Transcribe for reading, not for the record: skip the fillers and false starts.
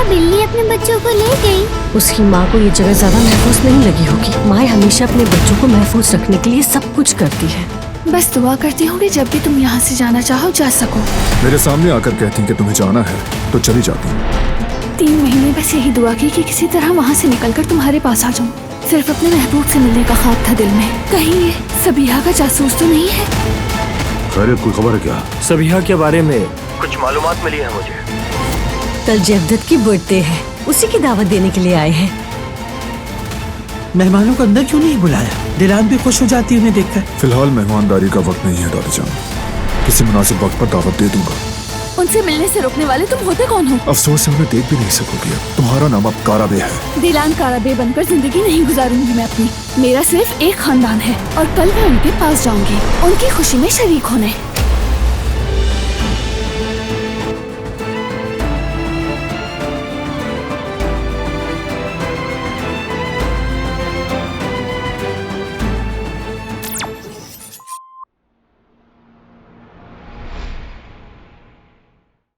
बिल्ली अपने बच्चों को ले गई। उसकी माँ को ये जगह ज्यादा महफूज नहीं लगी होगी। माँ हमेशा अपने बच्चों को महफूज रखने के लिए सब कुछ करती है। बस दुआ करती हूँ कि जब भी तुम यहाँ से जाना चाहो जा सको। मेरे सामने आकर कहती कि तुम्हें जाना है तो चली जाती। 3 महीने बस यही दुआ की कि किसी तरह वहाँ से निकलकर तुम्हारे पास आ जाऊँ। सिर्फ अपने महबूब से मिलने का ख्वाब था दिल में। कहीं ये सबीहा का जासूस तो नहीं है? खैर कोई खबर है क्या? सबीहा के बारे में कुछ मालूमात मिली है मुझे। कल जवदत की बर्थडे है, उसी की दावत देने के लिए आए हैं। मेहमानों को अंदर क्यों नहीं बुलाया? दिलान भी खुश हो जाती है उन्हें देखकर। फिलहाल मेहमानदारी का वक्त नहीं है दादी जान, किसी मुनासिब वक्त पर दावत दे दूंगा। उनसे मिलने से रोकने वाले तुम होते कौन हो? अफसोस से उन्हें देख भी नहीं सकोगी। अब तुम्हारा नाम अब काराबे है। दिलान काराबे बनकर जिंदगी नहीं गुजारूंगी मैं अपनी। मेरा सिर्फ एक खानदान है और कल मैं उनके पास जाऊंगी उनकी खुशी में शरीक होने।